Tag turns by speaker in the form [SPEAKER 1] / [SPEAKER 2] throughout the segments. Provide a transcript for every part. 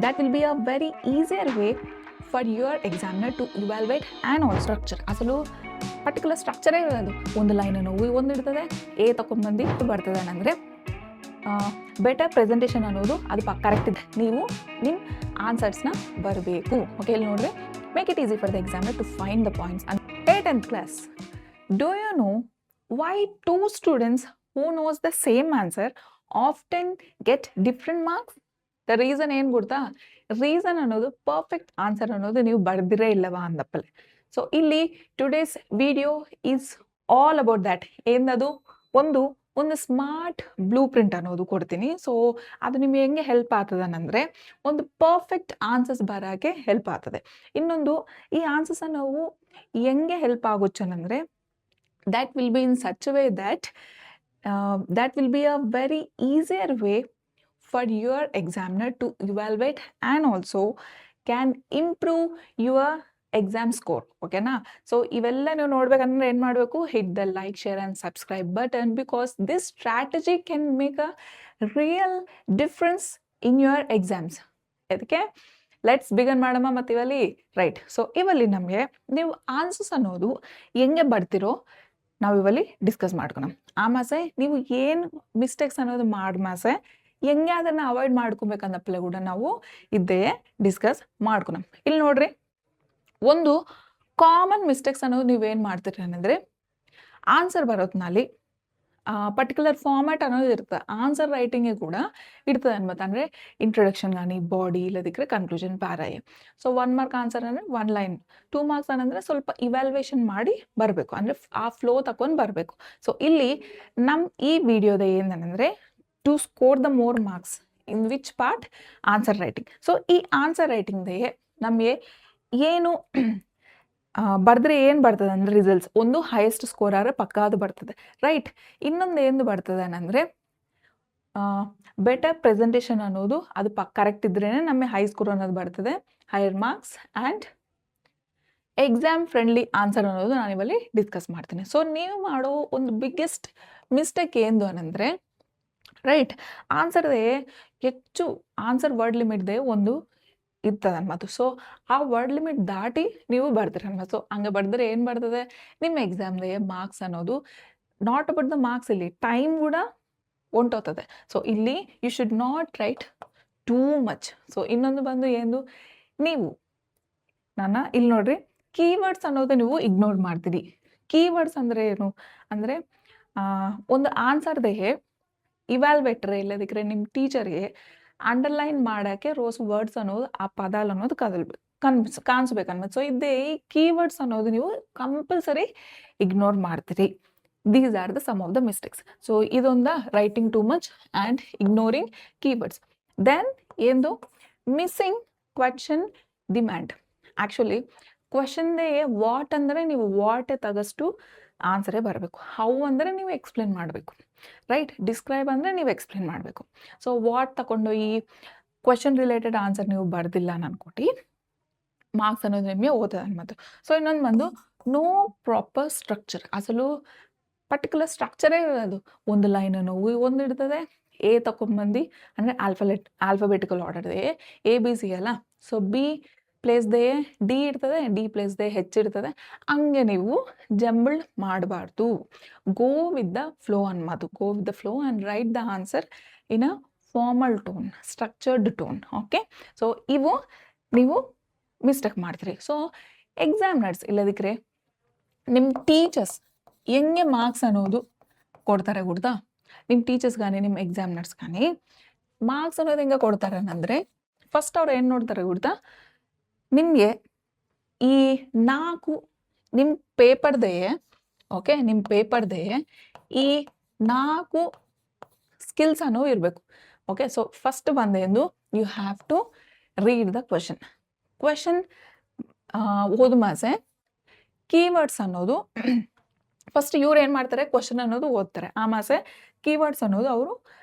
[SPEAKER 1] that will be a very easier way for your examiner to evaluate and all structure. ಅಸಲು particular ಸ್ಟ್ರಕ್ಚರೇ ಇರೋದು, ಒಂದು line ನೋವು ಒಂದು ಇರ್ತದೆ, ಎ ತಗೊಂಡ್ಬಂದು ಬರ್ತದೆ ಅಂದರೆ ಬೆಟರ್ ಪ್ರೆಸೆಂಟೇಷನ್ ಅನ್ನೋದು ಅದು ಕರೆಕ್ಟ್ ಇದೆ. ನೀವು ನಿಮ್ಮ ಆನ್ಸರ್ಸ್ನ ಬರಬೇಕು. ಓಕೆ, ಇಲ್ಲಿ ನೋಡ್ರಿ, make it easy for the examiner to find the points. And 10th class, do you know why two students who knows the same answer often get different marks? The reason ಏನು ಗೊತ್ತಾ? Reason ಅನ್ನೋದು perfect answer ಅನ್ನೋದು ನೀವು ಬರೆದಿರೇ ಇಲ್ಲವಾ ಅಂದಪ್ಪಲೆ. So ಇಲ್ಲಿ today's video is all about that. ಏನದು, ಒಂದು smart blue print ಅನ್ನೋದು ಕೊಡ್ತೀನಿ. ಸೊ ಅದು ನಿಮಗೆ ಹೆಂಗೆ ಹೆಲ್ಪ್ ಆಗ್ತದನಂದರೆ, ಒಂದು ಪರ್ಫೆಕ್ಟ್ ಆನ್ಸರ್ಸ್ ಬರೋಕ್ಕೆ ಹೆಲ್ಪ್ ಆಗ್ತದೆ. ಇನ್ನೊಂದು, ಈ ಆನ್ಸರ್ಸ್ ನಾವು ಹೆಂಗೆ ಹೆಲ್ಪ್ ಆಗೋಚ್ಚನಂದರೆ, that will be in such way that will be a very easier way for your examiner to evaluate and also can improve your exam score. Okay na? So ಇವೆಲ್ಲ ನೀವು ನೋಡ್ಬೇಕಂದ್ರೆ ಏನು ಮಾಡಬೇಕು, hit the like, share and subscribe button, because this strategy can make a real difference in your exams. ಅದಕ್ಕೆ let's begun ಮಾಡಮ್ಮ. ಮತ್ತು ಇವಲ್ಲಿ right, so ಇವಲ್ಲಿ ನಮಗೆ ನೀವು ಆನ್ಸರ್ಸ್ ಅನ್ನೋದು ಹೆಂಗೆ ಬರ್ತಿರೋ ನಾವು ಇವಲ್ಲಿ ಡಿಸ್ಕಸ್ ಮಾಡ್ಕೊಣ. ಆಮಾಸೆ ನೀವು ಏನು ಮಿಸ್ಟೇಕ್ಸ್ ಅನ್ನೋದು ಮಾಸೆ ಹೆಂಗೆ ಅದನ್ನು ಅವಾಯ್ಡ್ ಮಾಡ್ಕೊಬೇಕನ್ನಪ್ಪಲೆ ಕೂಡ ನಾವು ಇದ್ದೇ ಡಿಸ್ಕಸ್ ಮಾಡ್ಕೊಣ. ಇಲ್ಲಿ ನೋಡ್ರಿ, ಒಂದು ಕಾಮನ್ ಮಿಸ್ಟೇಕ್ಸ್ ಅನ್ನೋದು ನೀವೇನು ಮಾಡ್ತೀರಿ ಅಂದರೆ, ಆನ್ಸರ್ ಬರೋದ್ನಲ್ಲಿ ಪರ್ಟಿಕ್ಯುಲರ್ ಫಾರ್ಮ್ಯಾಟ್ ಅನ್ನೋದು ಇರ್ತದೆ. ಆನ್ಸರ್ ರೈಟಿಂಗೇ ಕೂಡ ಇರ್ತದೆ ಅನ್ಬೋದು. ಅಂದರೆ ಇಂಟ್ರೊಡಕ್ಷನ್ కానీ ಬಾಡಿ, ಇಲ್ಲದಿಕ್ಕರೆ ಕನ್ಕ್ಲೂಷನ್, ಪ್ಯಾರಾಯ್. ಸೊ 1 mark ಆನ್ಸರ್ ಅಂದರೆ 1 line, 2 marks ಅಂದರೆ ಸ್ವಲ್ಪ ಇವ್ಯಾಲ್ಯೂಯೇಷನ್ ಮಾಡಿ ಬರಬೇಕು, ಅಂದರೆ ಆ ಫ್ಲೋ ತಗೊಂಡು ಬರಬೇಕು. ಸೊ ಇಲ್ಲಿ ನಮ್ಮ ಈ ವಿಡಿಯೋದ ಏನಂದರೆ, to score the more marks in which part? Answer writing. So ಈ ಆನ್ಸರ್ ರೈಟಿಂಗ್ದೇ ನಮಗೆ ಏನು ಬರೆದ್ರೆ ಏನು ಬರ್ತದೆ ಅಂದರೆ ರಿಸಲ್ಟ್ಸ್, ಒಂದು ಹೈಯೆಸ್ಟ್ ಸ್ಕೋರ್ ಆದರೆ ಪಕ್ಕ ಅದು ಬರ್ತದೆ, ರೈಟ್. ಇನ್ನೊಂದು ಏನು ಬರ್ತದೆ ಅಂದರೆ ಬೆಟರ್ ಪ್ರೆಸೆಂಟೇಷನ್ ಅನ್ನೋದು ಅದು ಕರೆಕ್ಟ್ ಇದ್ರೇ ನಮಗೆ ಹೈ ಸ್ಕೋರ್ ಅನ್ನೋದು ಬರ್ತದೆ, higher marks and exam friendly answer ಅನ್ನೋದು ನಾನು ಇವಲ್ಲಿ ಡಿಸ್ಕಸ್ ಮಾಡ್ತೀನಿ. ಸೊ ನೀವು ಮಾಡೋ ಒಂದು ಬಿಗ್ಗೆಸ್ಟ್ ಮಿಸ್ಟೇಕ್ ಏನು ಅಂದರೆ, ರೈಟ್, ಆನ್ಸರ್ದೇ ಹೆಚ್ಚು ಆನ್ಸರ್ ವರ್ಡ್ ಲಿಮಿಟ್ದೇ ಒಂದು ಇರ್ತದೆ ಅನ್ಮತ್ತು. ಸೊ ಆ ವರ್ಡ್ ಲಿಮಿಟ್ ದಾಟಿ ನೀವು ಬರ್ತೀರಿ ಅನ್ಮತ್ತು. ಸೊ ಹಂಗೆ ಬರೆದ್ರೆ ಏನು ಬರ್ತದೆ, ನಿಮ್ಮ ಎಕ್ಸಾಮ್ದೇ ಮಾರ್ಕ್ಸ್ ಅನ್ನೋದು ನಾಟ್ ಅಬೌಟ್ ದ ಮಾರ್ಕ್ಸ್, ಇಲ್ಲಿ ಟೈಮ್ ಕೂಡ ಹೊಂಟೋಗ್ತದೆ. ಸೊ ಇಲ್ಲಿ you should not write too much. So ಇನ್ನೊಂದು ಬಂದು ಏನು, ನೀವು ಇಲ್ಲಿ ನೋಡ್ರಿ, ಕೀವರ್ಡ್ಸ್ ಅನ್ನೋದು ನೀವು ಇಗ್ನೋರ್ ಮಾಡ್ತೀರಿ. ಕೀವರ್ಡ್ಸ್ ಅಂದರೆ ಏನು ಅಂದರೆ, ಒಂದು ಆನ್ಸರ್ದೇ ಇವ್ಯಾಲ್ವೇಟ್ರೆ ಇಲ್ಲದಿಕ್ಕರೆ ನಿಮ್ಮ ಟೀಚರ್ಗೆ ಅಂಡರ್ಲೈನ್ ಮಾಡೋಕ್ಕೆ ರೋಸ್ ವರ್ಡ್ಸ್ ಅನ್ನೋದು, ಆ ಪದ ಅನ್ನೋದು ಕಾಣಿಸ್ಬೇಕನ್ಬೋದು. ಸೊ ಇದೇ ಈ ಕೀವರ್ಡ್ಸ್ ಅನ್ನೋದು ನೀವು ಕಂಪಲ್ಸರಿ ಇಗ್ನೋರ್ ಮಾಡ್ತೀರಿ. These are the some of the mistakes. So ಇದೊಂದು writing too much and ignoring keywords. Then ಏನು, ಮಿಸ್ಸಿಂಗ್ ಕ್ವೆಶ್ಚನ್ ಡಿಮ್ಯಾಂಡ್. ಆ್ಯಕ್ಚುಲಿ ಕ್ವೆಶನ್ದೇ ವಾಟ್ ಅಂದರೆ ನೀವು ವಾಟೇ ತಗಷ್ಟು ಆನ್ಸರೇ ಬರಬೇಕು. ಹೌ ಅಂದರೆ ನೀವು ಎಕ್ಸ್ಪ್ಲೇನ್ ಮಾಡಬೇಕು, ರೈಟ್. ಡಿಸ್ಕ್ರೈಬ್ ಅಂದರೆ ನೀವು ಎಕ್ಸ್ಪ್ಲೇನ್ ಮಾಡಬೇಕು. ಸೊ ವಾಟ್ ತಗೊಂಡು ಈ ಕ್ವೆಶನ್ ರಿಲೇಟೆಡ್ ಆನ್ಸರ್ ನೀವು ಬರ್ದಿಲ್ಲ ಅನ್ಕೊಟ್ಟು ಮಾರ್ಕ್ಸ್ ಅನ್ನೋದು ನಿಮಗೆ ಓದೋದು ಅನ್ಬೋದು. ಸೊ ಇನ್ನೊಂದು ಬಂದು ನೋ ಪ್ರಾಪರ್ ಸ್ಟ್ರಕ್ಚರ್. ಅಸಲು ಪರ್ಟಿಕ್ಯುಲರ್ ಸ್ಟ್ರಕ್ಚರೇ ಇರೋದು, ಒಂದು ಲೈನ್ ನೋವು ಒಂದು ಇರ್ತದೆ, ಎ ತಗೊಂಡ್ಬಂದು ಅಂದರೆ ಆಲ್ಫಾಬೆಟಿಕಲ್ ಆರ್ಡರ್ದೇ ABC ಅಲ್ಲ. ಸೊ B ಪ್ಲೇಸ್ದೇ D ಇರ್ತದೆ, D ಪ್ಲೇಸ್ದೇ H ಇರ್ತದೆ. ಹಂಗೆ ನೀವು ಜಂಬಲ್ಡ್ ಮಾಡಬಾರ್ದು. ಗೋ ವಿತ್ ದ ಫ್ಲೋ ಅನ್ಮಾತು. Go with the flow and write the answer in a formal tone, structured tone. Okay, so ಇವು ನೀವು ಮಿಸ್ಟೇಕ್ ಮಾಡ್ತೀರಿ. ಸೊ ಎಕ್ಸಾಮ್ನರ್ಸ್ ಇಲ್ಲದಿಕ್ಕರೆ ನಿಮ್ಮ ಟೀಚರ್ಸ್ ಹೆಂಗೆ ಮಾರ್ಕ್ಸ್ ಅನ್ನೋದು ಕೊಡ್ತಾರೆ ಗೊತ್ತಾ? ನಿಮ್ಮ ಟೀಚರ್ಸ್ కానీ ನಿಮ್ಮ ಎಕ್ಸಾಮ್ನರ್ಸ್ కానీ ಮಾರ್ಕ್ಸ್ ಅನ್ನೋದು ಹೆಂಗೆ ಕೊಡ್ತಾರೆ ಅಂದರೆ, ಫಸ್ಟ್ ಅವ್ರು ಏನು ನೋಡ್ತಾರೆ ಗೊತ್ತಾ, ನಿಮಗೆ ಈ 4 ನಿಮ್ಮ ಪೇಪರ್ದೇ, ಓಕೆ, ನಿಮ್ಮ ಪೇಪರ್ದೇ ಈ 4 ಸ್ಕಿಲ್ಸ್ ಅನ್ನೋ ಇರಬೇಕು. ಓಕೆ, ಸೊ ಫಸ್ಟ್ ಬಂದೇನು, you have to read the question ಓದು ಮಾಸೆ ಕೀವರ್ಡ್ಸ್ ಅನ್ನೋದು ಫಸ್ಟ್ ಇವ್ರು ಏನು ಮಾಡ್ತಾರೆ, ಕ್ವೆಶನ್ ಅನ್ನೋದು ಓದ್ತಾರೆ. ಆ ಮಾಸೆ ಕೀವರ್ಡ್ಸ್ ಅನ್ನೋದು ಅವರು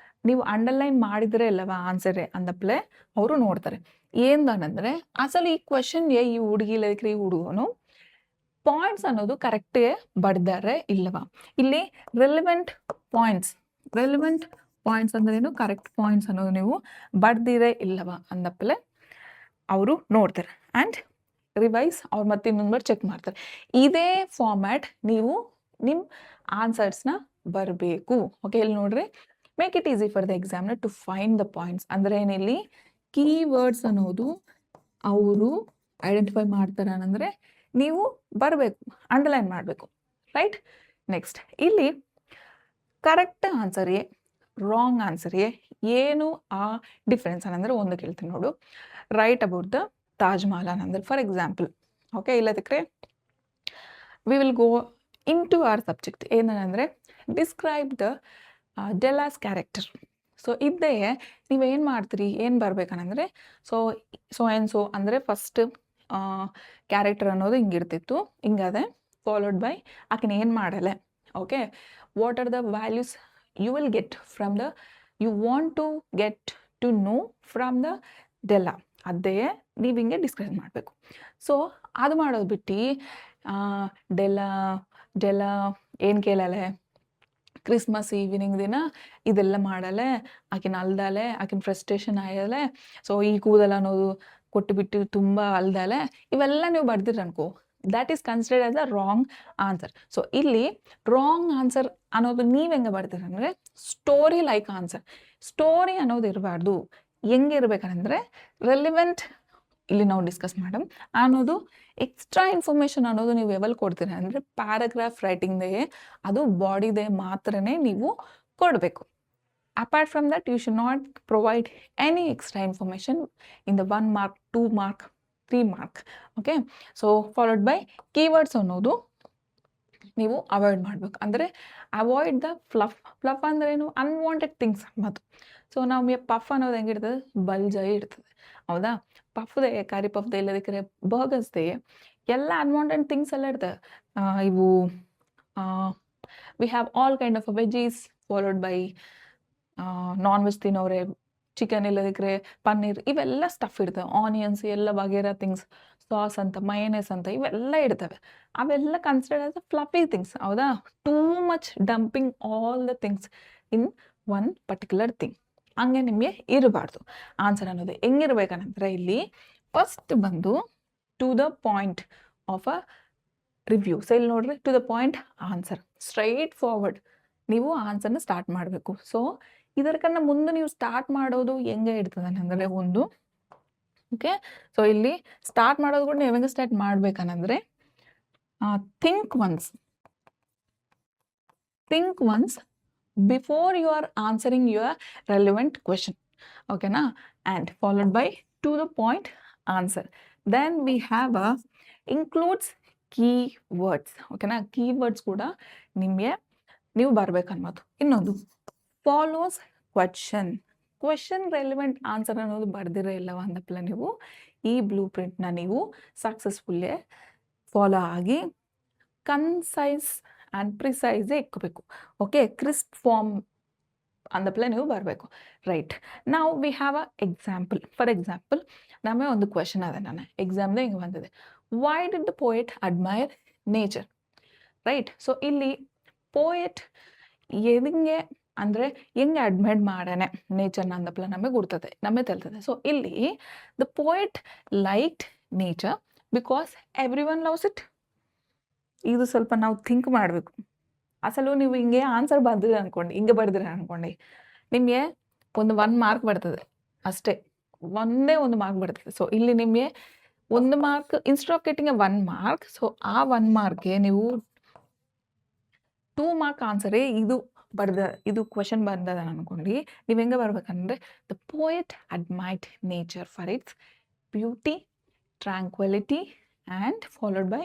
[SPEAKER 1] ನೀವು ಅಂಡರ್ಲೈನ್ ಮಾಡಿದರೆ ಇಲ್ಲವಾ ಆನ್ಸರೇ ಅಂದಪ್ಲೆ ಅವರು ನೋಡ್ತಾರೆ. ಏನಂದರೆ ಅಸಲು ಈ ಕ್ವೆಶನ್ಗೆ ಈ ಹುಡುಗಿ ಇಲ್ಲದಕ್ಕೆ ಈ ಹುಡುಗನು ಪಾಯಿಂಟ್ಸ್ ಅನ್ನೋದು ಕರೆಕ್ಟೇ ಬಡ್ದಾರೆ ಇಲ್ಲವಾ. ಇಲ್ಲಿ ರೆಲಿವೆಂಟ್ ಪಾಯಿಂಟ್ಸ್ ಅಂದ್ರೇನು, ಕರೆಕ್ಟ್ ಪಾಯಿಂಟ್ಸ್ ಅನ್ನೋದು ನೀವು ಬರ್ದಿರೇ ಇಲ್ಲವಾ ಅಂದಪ್ಪಲೆ ಅವರು ನೋಡ್ತಾರೆ ಆ್ಯಂಡ್ ರಿವೈಸ್ ಅವ್ರು ಮತ್ತೆ ಇನ್ನೊಂದು ಬಾರಿ ಚೆಕ್ ಮಾಡ್ತಾರೆ. ಇದೇ ಫಾರ್ಮ್ಯಾಟ್ ನೀವು ನಿಮ್ಮ ಆನ್ಸರ್ಸ್ನ ಬರಬೇಕು. ಓಕೆ, ಇಲ್ಲಿ ನೋಡ್ರಿ, make it easy for the examiner to find the points. ಅಂದರೆ ಏನಿಲ್ಲಿ ಕೀವರ್ಡ್ಸ್ ಅನ್ನೋದು ಅವರು ಐಡೆಂಟಿಫೈ ಮಾಡ್ತಾರೆ ಅಂದರೆ ನೀವು ಬರಬೇಕು, ಅಂಡರ್ಲೈನ್ ಮಾಡಬೇಕು, ರೈಟ್. ನೆಕ್ಸ್ಟ್ ಇಲ್ಲಿ ಕರೆಕ್ಟ್ ಆನ್ಸರ್ ಏ ರಾಂಗ್ ಆನ್ಸರ್ ಏನು ಆ ಡಿಫ್ರೆನ್ಸ್ ಅನ್ನಂದ್ರೆ ಒಂದು ಕೇಳ್ತೀನಿ ನೋಡು. Write about the Taj Mahal ಅನ್ನಂದ್ರೆ ಫಾರ್ ಎಕ್ಸಾಂಪಲ್. ಓಕೆ, ಇಲ್ಲದಕ್ಕೆ we will go into our subject. ಏನಂದರೆ describe the Della's character. So ಇದೇ ನೀವೇನು ಮಾಡ್ತೀರಿ, ಏನು ಬರ್ಬೇಕಂದ್ರೆ ಸೊ ಆ್ಯಂಡ್ ಸೊ ಅಂದರೆ ಫಸ್ಟ್ ಕ್ಯಾರೆಕ್ಟರ್ ಅನ್ನೋದು ಹಿಂಗಿರ್ತಿತ್ತು, ಹಿಂಗದೆ ಫಾಲೋಡ್ ಬೈ ಆಕಿನ ಏನು ಮಾಡಲೆ. Okay, what are the values you will get from the you want to get to know from the Della. ಅದೇ ನೀವು ಹಿಂಗೆ ಡಿಸ್ಕ್ರೈಬ್ ಮಾಡಬೇಕು. ಸೊ ಅದು ಮಾಡೋದು ಬಿಟ್ಟು ಡೆಲಾ ಏನು ಕೇಳಲೆ, ಕ್ರಿಸ್ಮಸ್ ಈವ್ನಿಂಗ್ ದಿನ ಇದೆಲ್ಲ ಮಾಡಲೆ, ಆಕಿನ ಅಲ್ದಾಲೆ, ಆಕಿನ ಫ್ರಸ್ಟ್ರೇಷನ್ ಆಯಲೆ, ಸೊ ಈ ಕೂದಲ ಅನ್ನೋದು ಕೊಟ್ಟುಬಿಟ್ಟು ತುಂಬ ಅಲ್ದಾಲೆ, ಇವೆಲ್ಲ ನೀವು ಬರ್ದಿರಿ ಅನ್ಕೋ, that is considered as a wrong answer. So ಇಲ್ಲಿ ರಾಂಗ್ ಆನ್ಸರ್ ಅನ್ನೋದು ನೀವು ಹೆಂಗೆ ಬರ್ತೀರಿ ಅಂದರೆ ಸ್ಟೋರಿ ಲೈಕ್ ಆನ್ಸರ್. ಸ್ಟೋರಿ ಅನ್ನೋದು ಇರಬಾರ್ದು. ಹೆಂಗೆ ಇರಬೇಕಂದ್ರೆ ರೆಲಿವೆಂಟ್, ಇಲ್ಲಿ ನಾವು ಡಿಸ್ಕಸ್ ಮಾಡಮ್ ಅನ್ನೋದು ಎಕ್ಸ್ಟ್ರಾ ಇನ್ಫಾರ್ಮೇಷನ್ ಅನ್ನೋದು ನೀವು ಯಾವಲ್ಲಿ ಕೊಡ್ತೀರ ಅಂದರೆ ಪ್ಯಾರಾಗ್ರಾಫ್ ರೈಟಿಂಗ್ದೇ, ಅದು ಬಾಡಿದೇ ಮಾತ್ರನೇ ನೀವು ಕೊಡಬೇಕು. Apart from that you should not provide any extra information in the 1 mark 2 mark 3 mark. Okay, so followed by keywords ಅನ್ನೋದು ನೀವು ಅವಾಯ್ಡ್ ಮಾಡಬೇಕು. ಅಂದರೆ ಅವಾಯ್ಡ್ ದ ಫ್ಲಫ್ ಅಂದ್ರೆ ಏನು, ಅನ್ವಾಂಟೆಡ್ ಥಿಂಗ್ಸ್ ಮತ್ತು. ಸೊ ನಮಗೆ ಪಫ್ ಅನ್ನೋದು ಹೆಂಗಿರ್ತದೆ, ಬಲ್ಜಾಗಿ ಇರ್ತದೆ, ಹೌದಾ. ಪಫ್ದೇ ಕರಿ ಪಫ್ದೇ ಇಲ್ಲದಕ್ಕೆ ಬರ್ಗರ್ಸ್ದೇ ಎಲ್ಲ ಅನ್ವಾಂಟೆಡ್ ಥಿಂಗ್ಸ್ ಎಲ್ಲ ಇರ್ತವೆ. ಇವು we have all kind of veggies followed by non veg ತಿನ್ನೋರೆ ಚಿಕನ್ ಇಲ್ಲದಕ್ಕೆ ಪನ್ನೀರ್, ಇವೆಲ್ಲ ಸ್ಟಫ್ ಇರ್ತವೆ, ಆನಿಯನ್ಸ್ ಎಲ್ಲ ವಗೇರಾ ಥಿಂಗ್ಸ್, ಸಾಸ್ ಅಂತ, ಮಯನೇಸ್ ಅಂತ, ಇವೆಲ್ಲ ಇರ್ತವೆ. ಅವೆಲ್ಲ consider as a fluffy things, ಹೌದಾ. Too much dumping all the things in one particular thing, ಹಂಗೆ ನಿಮಗೆ ಇರಬಾರ್ದು. ಆನ್ಸರ್ ಅನ್ನೋದು ಹೆಂಗಿರ್ಬೇಕಂದ್ರೆ ಇಲ್ಲಿ ಫಸ್ಟ್ ಬಂದು to the point of a review. So ಇಲ್ಲಿ ನೋಡ್ರಿ, to the point answer, straightforward ನೀವು ಆನ್ಸರ್ನ ಸ್ಟಾರ್ಟ್ ಮಾಡಬೇಕು. ಸೊ ಇದರ್ಕನ್ನ ಮುಂದೆ ನೀವು ಸ್ಟಾರ್ಟ್ ಮಾಡೋದು ಹೆಂಗೆ ಇರ್ತದೆ ಅಂದರೆ ಒಂದು, ಓಕೆ, ಸೊ ಇಲ್ಲಿ ಸ್ಟಾರ್ಟ್ ಮಾಡೋದು ಕೂಡ ನೀವು ಹೆಂಗೆ ಸ್ಟಾರ್ಟ್ ಮಾಡ್ಬೇಕಂದ್ರೆ think once before you are answering your relevant question. ಓಕೆನಾ, and followed by to the point answer. Then we have includes keywords. ಓಕೆನಾ, ಕೀವರ್ಡ್ಸ್ ಕೂಡ ನಿಮಗೆ ನೀವು ಬರ್ಬೇಕನ್ನೋದು. ಇನ್ನೊಂದು ಫಾಲೋಸ್ ಕ್ವೆಶನ್ ರೆಲಿವೆಂಟ್ ಆನ್ಸರ್ ಅನ್ನೋದು ಬರ್ದಿರೋ ಇಲ್ಲವ ಅಂದಪ್ಪಲ ನೀವು ಈ ಬ್ಲೂ ಪ್ರಿಂಟ್ನ ನೀವು ಸಕ್ಸಸ್ಫುಲ್ಲೇ ಫಾಲೋ ಆಗಿ ಕನ್ಸೈಸ್ ಆ್ಯಂಡ್ ಪ್ರಿಸೈಸೇ ಇಕ್ಕೋಬೇಕು. ಓಕೆ, ಕ್ರಿಸ್ಪ್ ಫಾರ್ಮ್ ಅಂದಪ್ಪಲೆ ನೀವು ಬರಬೇಕು, ರೈಟ್. ನಾವು we have a example. For example ನಮಗೆ ಒಂದು ಕ್ವೆಶನ್ ಅದ, ನಾನು ಎಕ್ಸಾಮ್ದೇ ಹಿಂಗೆ ಬಂದಿದೆ, why did the poet admire nature, right. So ಇಲ್ಲಿ ಪೋಯೆಟ್ ಹೆಂಗೆ ಅಂದರೆ ಹೆಂಗೆ ಅಡ್ಮೈರ್ ಮಾಡಾನೆ ನೇಚರ್ನ ಅಂದಪ್ಪಲ ನಮಗೆ ಗುರ್ತದೆ, ನಮಗೆ ತೆಲ್ತದೆ. ಸೊ ಇಲ್ಲಿ the poet liked nature because every one loves it. ಇದು ಸ್ವಲ್ಪ ನಾವು ಥಿಂಕ್ ಮಾಡಬೇಕು. ಅಸಲು ನೀವು ಹಿಂಗೆ ಆನ್ಸರ್ ಬರ್ದಿರಿ ಅನ್ಕೊಂಡು, ಹಿಂಗೆ ಬರ್ದಿರಿ ಅನ್ಕೊಂಡು ನಿಮಗೆ ಒಂದು 1 mark ಬರ್ತದೆ ಅಷ್ಟೇ, ಒಂದೇ ಒಂದು ಮಾರ್ಕ್ ಬರ್ತದೆ. ಸೊ ಇಲ್ಲಿ ನಿಮಗೆ 1 mark instead of getting 1 mark, so ಆ 1 markಗೆ ನೀವು 2 mark ಆನ್ಸರೇ ಇದು ಕ್ವೆಶನ್ ಬಂದದ ಅನ್ಕೊಂಡು ನೀವು ಹೆಂಗೆ ಬರ್ಬೇಕಂದ್ರೆ the poet admired nature for its beauty, tranquillity and followed by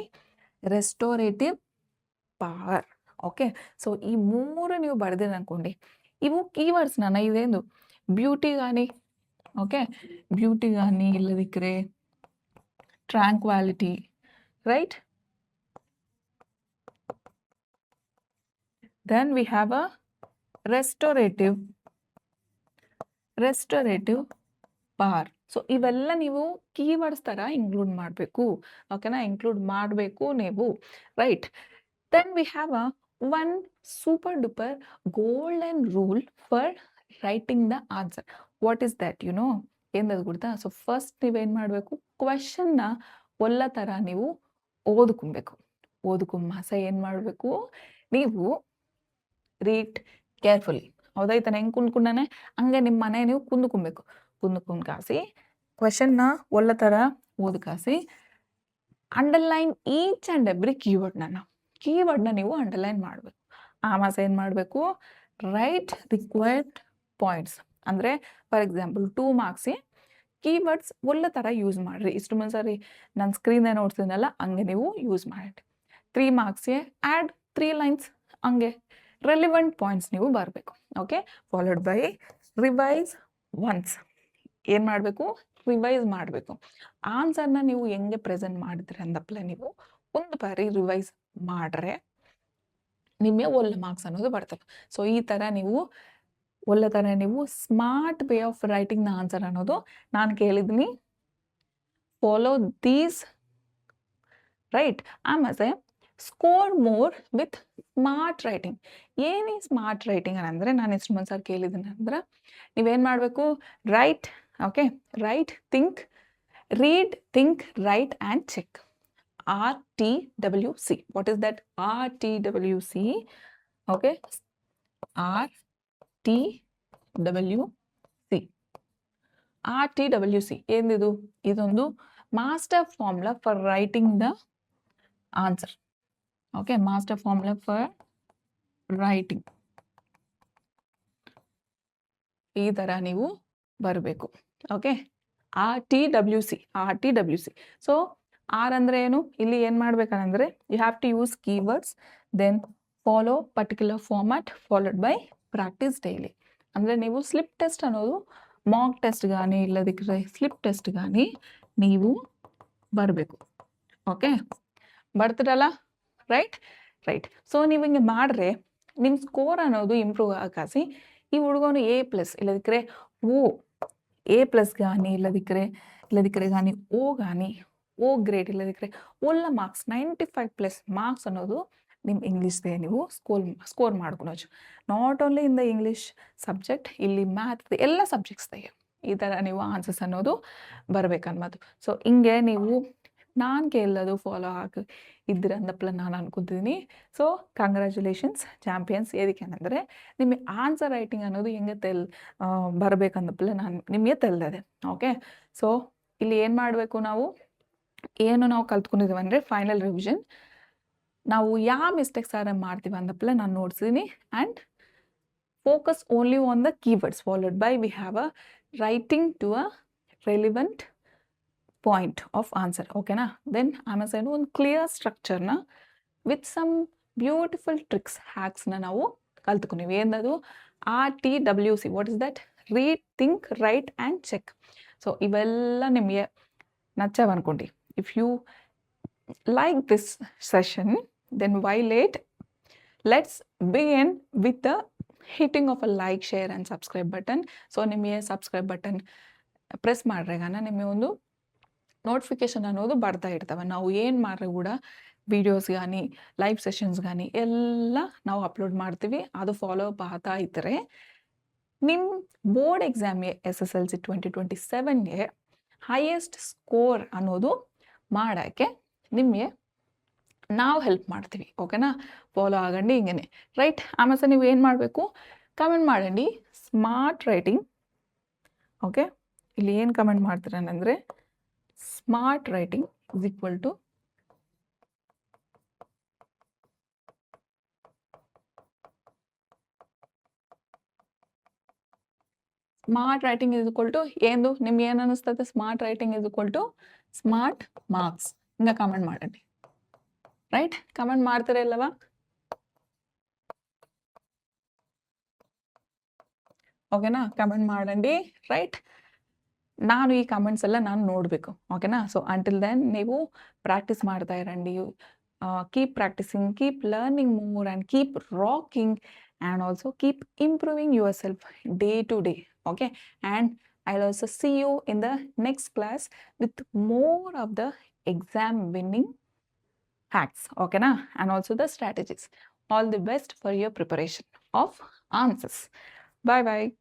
[SPEAKER 1] restorative power. Okay, so ಈ 3 ನೀವು ಬರ್ದಿರ ಅನ್ಕೊಂಡು ಇವು ಕೀವರ್ಡ್ಸ್ ನಾನು ಇದೇನು ಬ್ಯೂಟಿ ಗಾನಿ, ಓಕೆ, ಬ್ಯೂಟಿ ಗಾನಿ ಇಲ್ಲದಿಕ್ಕರೆ tranquillity, right. Then we have a restorative power. So ಇವೆಲ್ಲ ನೀವು ಕೀವರ್ಡ್ಸ್ ಥರ ಇನ್ಕ್ಲೂಡ್ ಮಾಡಬೇಕು. ಓಕೆನಾ, ಇನ್ಕ್ಲೂಡ್ ಮಾಡಬೇಕು ನೀವು, right. Then we have a one super duper golden rule for writing the answer. What is that ಏನದು ಗೊತ್ತಾ? ಸೊ ಫಸ್ಟ್ ನೀವೇನು ಮಾಡಬೇಕು, ಕ್ವೆಶನ್ನ ಒಲ್ಲ ಥರ ನೀವು ಓದ್ಕೊಬೇಕು. ಓದ್ಕೊಂಬಾಸ ಏನು ಮಾಡಬೇಕು, ನೀವು ರೀಡ್ ಕೇರ್ಫುಲಿ. ಹೌದಾಯ್ತಾನೆ? ಹೆಂಗೆ ಕುಂದ್ಕೊಂಡಾನೆ ಹಂಗೆ ನಿಮ್ಮ ಮನೆ ನೀವು ಕುಂದ್ಕೊಬೇಕು. ಕುಂದ್ಕೊಂಡು ಕಾಸಿ ಕ್ವೆಶನ್ನ ಒಲ್ಲ ಥರ ಓದ್ಕಾಸಿ ಅಂಡರ್ಲೈನ್ ಈಚ್ ಆ್ಯಂಡ್ ಎವ್ರಿ ಕೀವರ್ಡ್ನ ನೀವು ಅಂಡರ್ಲೈನ್ ಮಾಡಬೇಕು. ಆಮಾಸ ಏನು ಮಾಡಬೇಕು, ರೈಟ್ ರಿಕ್ವೈರ್ಡ್ ಪಾಯಿಂಟ್ಸ್. ಅಂದರೆ ಫಾರ್ ಎಕ್ಸಾಂಪಲ್ 2 ಮಾರ್ಕ್ಸ್ ಕೀವರ್ಡ್ಸ್ ಒಳ್ಳೆ ಥರ ಯೂಸ್ ಮಾಡಿರಿ. ಇಷ್ಟು ಮುಂದ್ಸರಿ ನಾನು ಸ್ಕ್ರೀನ್ನೇ ನೋಡ್ತಿದ್ದೀನಲ್ಲ ಹಂಗೆ ನೀವು ಯೂಸ್ ಮಾಡಿ. 3 ಮಾರ್ಕ್ಸ್ಗೆ ಆ್ಯಡ್ 3 ಲೈನ್ಸ್ ಹಂಗೆ ರೆಲಿವೆಂಟ್ ಪಾಯಿಂಟ್ಸ್ ನೀವು ಬರಬೇಕು. Okay, followed by revise once. ಏನು ಮಾಡಬೇಕು, ರಿವೈಸ್ ಮಾಡಬೇಕು. ಆನ್ಸರ್ನ ನೀವು ಹೆಂಗೆ ಪ್ರೆಸೆಂಟ್ ಮಾಡಿದ್ರಿ ಅಂದಪ್ಲೆ ನೀವು ಒಂದು ಬಾರಿ ರಿವೈಸ್ ಮಾಡ್ರೆ ನಿಮಗೆ ಒಳ್ಳೆ ಮಾರ್ಕ್ಸ್ ಅನ್ನೋದು ಬರ್ತವೆ. ಸೊ ಈ ಥರ ನೀವು ಒಳ್ಳೆ ಥರ ನೀವು ಸ್ಮಾರ್ಟ್ ವೇ ಆಫ್ ರೈಟಿಂಗ್ನ ಆನ್ಸರ್ ಅನ್ನೋದು ನಾನು ಕೇಳಿದ್ದೀನಿ. Follow these right. ಆಮೇಲೆ score more with smart writing. ಏನು ಈ ಸ್ಮಾರ್ಟ್ ರೈಟಿಂಗ್ ಅಂದರೆ ನಾನು ಎಷ್ಟು ಮುಂದ್ಸರಿ ಕೇಳಿದ್ದೀನಿ ಅಂದ್ರೆ ನೀವೇನು ಮಾಡಬೇಕು, right, okay, right, think, read, think, write and check. RTWC. What is that? RTWC. Okay, RTWC. ಏನಿದು? ಇದೊಂದು master formula for writing the answer. Okay, master formula for writing. ಈ ಥರ ನೀವು ಬರಬೇಕು. Okay, RTWC. ಸೊ ಆರ್ ಅಂದರೆ ಏನು? ಇಲ್ಲಿ ಏನು ಮಾಡ್ಬೇಕಂದ್ರೆ you have to use keywords, then follow particular format followed by practice daily. ಅಂದರೆ ನೀವು ಸ್ಲಿಪ್ ಟೆಸ್ಟ್ ಅನ್ನೋದು ಮಾಕ್ ಟೆಸ್ಟ್ కానీ ಇಲ್ಲದಿದ್ದರೆ ಸ್ಲಿಪ್ ಟೆಸ್ಟ್ కానీ ನೀವು ಬರಬೇಕು. ಓಕೆ, ಬರ್ತಿರಲ್ಲ? ರೈಟ್. ಸೊ ನೀವು ಹಿಂಗೆ ಮಾಡಿದ್ರೆ ನಿಮ್ಮ ಸ್ಕೋರ್ ಅನ್ನೋದು ಇಂಪ್ರೂವ್ ಆಕಾಸಿ. ಈ ಹುಡುಗನು A+ ಇಲ್ಲದಿದ್ದರೆ A+ కానీ ಇಲ್ಲದಿದ್ದರೆ కానీ O కానీ O ಗ್ರೇಡ್ ಇಲ್ಲದಿದ್ದರೆ ಒಳ್ಳ ಮಾರ್ಕ್ಸ್ 95+ ಮಾರ್ಕ್ಸ್ ಅನ್ನೋದು ನಿಮ್ಮ ಇಂಗ್ಲೀಷ್ದೇ ನೀವು ಸ್ಕೋರ್ ಮಾಡ್ಕೊಳೋದು. Not only in the English subject, ಇಲ್ಲಿ ಮ್ಯಾಥ್ ಎಲ್ಲ ಸಬ್ಜೆಕ್ಟ್ಸ್ದಾಗೆ ಈ ಥರ ನೀವು ಆನ್ಸರ್ಸ್ ಅನ್ನೋದು ಬರಬೇಕನ್ಬೋದು. ಸೊ ಹಿಂಗೆ ನೀವು ನಾನು ಕೇಳೋದು ಫಾಲೋ ಆಗಿ ಇದ್ದಿರಂದಪ್ಲ ನಾನು ಅನ್ಕೊತಿದ್ದೀನಿ. So congratulations champions. ಏನಂದರೆ ನಿಮಗೆ ಆನ್ಸರ್ ರೈಟಿಂಗ್ ಅನ್ನೋದು ಹೆಂಗೆ ಬರಬೇಕಂದಪ್ಲೆ ನಾನು ನಿಮಗೆ ತಿಳಿದೆ. ಓಕೆ, ಸೊ ಇಲ್ಲಿ ಏನು ಮಾಡಬೇಕು, ನಾವು ಕಲ್ತ್ಕೊಂಡಿದ್ದೀವಿ ಅಂದರೆ ಫೈನಲ್ ರಿವಿಷನ್ ನಾವು ಯಾವ ಮಿಸ್ಟೇಕ್ಸ್ ಮಾಡ್ತೀವಿ ಅಂದಪ್ಲೆ ನಾನು ನೋಡ್ಸಿದ್ದೀನಿ. And focus only on the keywords followed by we have a writing to a relevant point of answer. ಓಕೆನಾ? ದೆನ್ ಆಮೇಲೆ ಒಂದು ಕ್ಲಿಯರ್ ಸ್ಟ್ರಕ್ಚರ್ನ ವಿತ್ ಸಮ್ ಬ್ಯೂಟಿಫುಲ್ ಟ್ರಿಕ್ಸ್ ಹ್ಯಾಕ್ಸ್ನ ನಾವು ಕಲ್ತ್ಕೊಂಡಿವಿ. ಏನದು? RTWC. What is that? Read, think, write and check. So ಇವೆಲ್ಲ ನಿಮಗೆ ನಚ್ಚವ ಅನ್ಕೊಂಡು. If you like this session, then why late? Let's begin with the hitting of a like, share and subscribe button. So ನಿಮಗೆ subscribe button press ಮಾಡ್ರೆಗಾನ ನಿಮಗೆ ಒಂದು notification ಅನ್ನೋದು ಬರ್ತಾ ಇರ್ತವೆ. ನಾವು ಏನು ಮಾಡ್ರೆ ಕೂಡ ವಿಡಿಯೋಸ್ కానీ ಲೈವ್ ಸೆಷನ್ಸ್ కానీ ಎಲ್ಲ ನಾವು ಅಪ್ಲೋಡ್ ಮಾಡ್ತೀವಿ. ಅದು ಫಾಲೋ ಅಪ್ ಆಗ್ತಾ ಇದ್ದರೆ ನಿಮ್ಮ ಬೋರ್ಡ್ ಎಕ್ಸಾಮ್ಗೆ SSLC 2027ಗೆ ಹೈಯೆಸ್ಟ್ ಸ್ಕೋರ್ ಅನ್ನೋದು ಮಾಡೋಕ್ಕೆ ನಿಮಗೆ ನಾವು ಹೆಲ್ಪ್ ಮಾಡ್ತೀವಿ. ಓಕೆನಾ? ಫಾಲೋ ಆಗಂడి ಹಿಂಗೆ ರೈಟ್. ಆಮೇಲೆ ನೀವು ಏನು ಮಾಡಬೇಕು, ಕಮೆಂಟ್ ಮಾಡಂడి ಸ್ಮಾರ್ಟ್ ರೈಟಿಂಗ್. ಓಕೆ, ಇಲ್ಲಿ ಏನು ಕಮೆಂಟ್ ಮಾಡ್ತೀರನಂದರೆ smart writing is equal to smart writing is equal to ಏನು ನಿಮ್ಗೆ ಏನು ಅನ್ನಿಸ್ತದೆ? Smart writing is equal to smart marks. ಹಿಂಗೆ ಕಮೆಂಟ್ ಮಾಡಂడి. ರೈಟ್, ಕಮೆಂಟ್ ಮಾಡ್ತೀರಾ ಇಲ್ಲವಾ? ಓಕೆನಾ? ಕಮೆಂಟ್ ಮಾಡಂడి. ರೈಟ್, ನಾನು ಈ ಕಮೆಂಟ್ಸ್ ಎಲ್ಲ ನಾನು ನೋಡಬೇಕು. ಓಕೆನಾ? ಸೊ ಅಂಟಿಲ್ ದೆನ್ ನೀವು ಪ್ರಾಕ್ಟೀಸ್ ಮಾಡ್ತಾ ಇರಂడి. Keep practising, keep learning more and keep rocking and also keep improving yourself day to day. Okay, and I'll also see you in the next class with more of the exam winning hacks. Okay na? And also the strategies. All the best for your preparation of answers. Bye bye.